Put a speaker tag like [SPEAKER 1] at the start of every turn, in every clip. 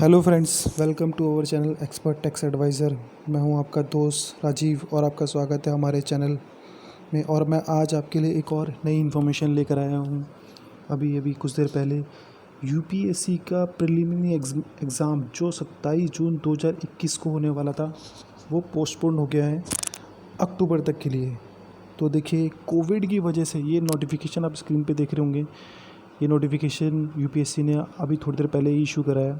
[SPEAKER 1] Hello friends, welcome to our channel expert tax advisor. मैं हूं आपका दोस्त राजीव और आपका स्वागत है हमारे चैनल में। और मैं आज आपके लिए एक और नई इन्फॉर्मेशन लेकर आया हूं। अभी कुछ देर पहले यूपीएससी का प्रिलिमिनरी एग्ज़ाम जो 27 जून 2021 को होने वाला था वो पोस्टपोन हो गया है अक्टूबर तक के लिए। तो देखिए, कोविड की वजह से ये नोटिफिकेशन आप स्क्रीन पे देख रहे होंगे। ये नोटिफिकेशन यूपीएससी ने अभी थोड़ी देर पहले ही इशू कराया।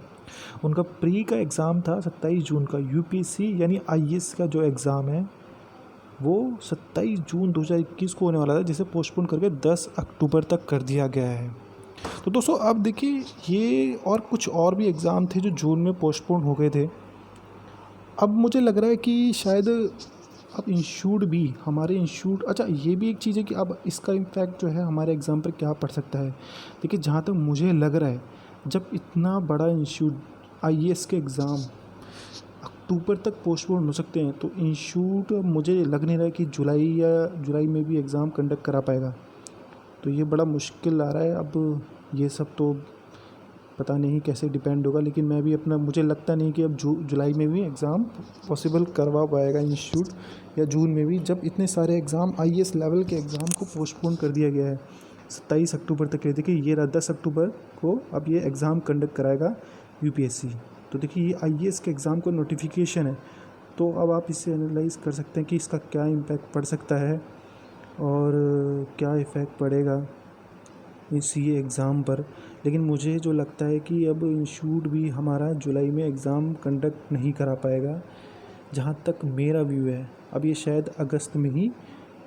[SPEAKER 1] उनका प्री का एग्ज़ाम था 27 जून का। यूपीएससी यानी आईएएस का जो एग्ज़ाम है वो 27 जून 2021 को होने वाला था, जिसे पोस्टपोन करके 10 अक्टूबर तक कर दिया गया है। तो दोस्तों, अब देखिए, ये और कुछ और भी एग्ज़ाम थे जो जून में पोस्टपोन हो गए थे। अब मुझे लग रहा है कि शायद अब इंस्टीट्यूट भी हमारे इंस्टीट्यूट, अच्छा ये भी एक चीज़ है कि अब इसका इम्पैक्ट जो है हमारे एग्ज़ाम पर क्या पड़ सकता है। देखिए, जहाँ तक मुझे लग रहा है, जब इतना बड़ा इंस्टीट्यूट आईएएस के एग्ज़ाम अक्टूबर तक पोस्टपोन हो सकते हैं, तो इंस्टीट्यूट मुझे लग नहीं रहा है कि जुलाई में भी एग्ज़ाम कंडक्ट करा पाएगा। तो ये बड़ा मुश्किल आ रहा है। अब ये सब तो पता नहीं कैसे डिपेंड होगा, लेकिन मैं भी अपना, मुझे लगता नहीं कि अब जुलाई में भी एग्ज़ाम पॉसिबल करवा पाएगा इंस्टीट्यूट, या जून में भी, जब इतने सारे एग्ज़ाम आईएएस लेवल के एग्ज़ाम को पोस्टपोन कर दिया गया है 27 अक्टूबर तक के। देखिए, ये रहा 10 अक्टूबर को अब ये एग्ज़ाम कंडक्ट कराएगा यूपीएससी। तो देखिए, ये आईएएस के एग्ज़ाम का नोटिफिकेशन है। तो अब आप इससे एनालाइज़ कर सकते हैं कि इसका क्या इम्पैक्ट पड़ सकता है और क्या इफ़ेक्ट पड़ेगा इस ये एग्ज़ाम पर। लेकिन मुझे जो लगता है कि अब इंस्टीट्यूट भी हमारा जुलाई में एग्ज़ाम कंडक्ट नहीं करा पाएगा, जहाँ तक मेरा व्यू है। अब ये शायद अगस्त में ही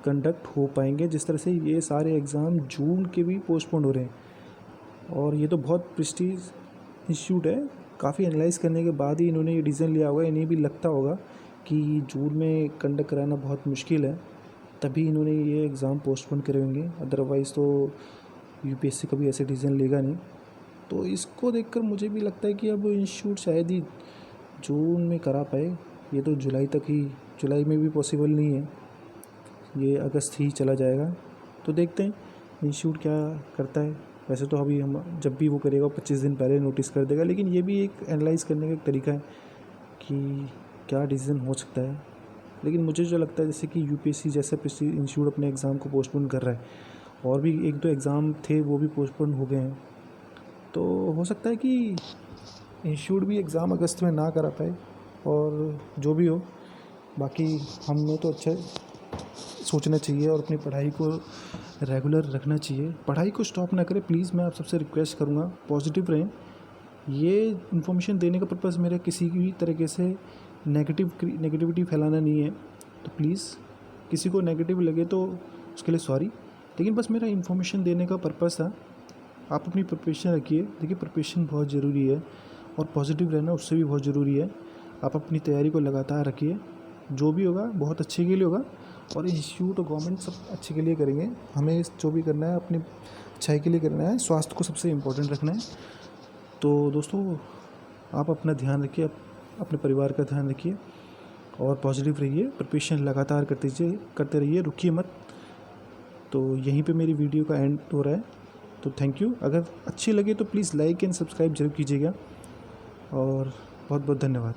[SPEAKER 1] कंडक्ट हो पाएंगे, जिस तरह से ये सारे एग्ज़ाम जून के भी पोस्टपोन हो रहे हैं। और ये तो बहुत प्रेस्टीज इंस्टीट्यूट है। काफ़ी एनालाइज़ करने के बाद ही इन्होंने ये डिसीजन लिया होगा। इन्हें भी लगता होगा कि जून में कंडक्ट कराना बहुत मुश्किल है, तभी इन्होंने ये एग्ज़ाम पोस्टपोन करे होंगे। अदरवाइज़ तो यूपीएससी कभी ऐसे डिसीजन लेगा नहीं। तो इसको देखकर मुझे भी लगता है कि अब इंस्टीट्यूट शायद ही जून में करा पाए। ये तो जुलाई में भी पॉसिबल नहीं है, ये अगस्त ही चला जाएगा। तो देखते हैं इंस्टीट्यूट क्या करता है। वैसे तो अभी हम जब भी वो करेगा 25 दिन पहले नोटिस कर देगा, लेकिन ये भी एक एनालाइज़ करने का एक तरीका है कि क्या डिसीजन हो सकता है। लेकिन मुझे जो लगता है, जैसे कि यूपीएससी जैसे इंस्टीट्यूट अपने एग्ज़ाम को पोस्टपोन कर रहा है, और भी एक दो एग्ज़ाम थे वो भी पोस्टपोन हो गए हैं, तो हो सकता है कि इंस्टीट्यूट भी एग्ज़ाम अगस्त में ना करा पाए। और जो भी हो, बाकी हमें तो अच्छा सोचना चाहिए और अपनी पढ़ाई को रेगुलर रखना चाहिए। पढ़ाई को स्टॉप ना करें प्लीज़। मैं आप सबसे रिक्वेस्ट करूँगा, पॉजिटिव रहें। ये इन्फॉर्मेशन देने का पर्पज़ मेरा किसी भी तरीके से नेगेटिविटी फैलाना नहीं है। तो प्लीज़, किसी को नेगेटिव लगे तो उसके लिए सॉरी, लेकिन बस मेरा इन्फॉर्मेशन देने का पर्पज़ था। आप अपनी प्रिपरेशन रखिए। देखिए, प्रिपरेशन बहुत ज़रूरी है और पॉजिटिव रहना उससे भी बहुत ज़रूरी है। आप अपनी तैयारी को लगातार रखिए। जो भी होगा बहुत अच्छे के लिए होगा, और इंस्टीट्यूट और गवर्नमेंट सब अच्छे के लिए करेंगे। हमें जो भी करना है अपनी अच्छाई के लिए करना है। स्वास्थ्य को सबसे इम्पोर्टेंट रखना है। तो दोस्तों, आप अपना ध्यान रखिए, अपने परिवार का ध्यान रखिए और पॉजिटिव रहिए। प्रिपरेशन लगातार करते रहिए, रुकिए मत। तो यहीं पे मेरी वीडियो का एंड हो रहा है। तो थैंक यू। अगर अच्छी लगे तो प्लीज़ लाइक एंड सब्सक्राइब जरूर कीजिएगा, और बहुत बहुत धन्यवाद।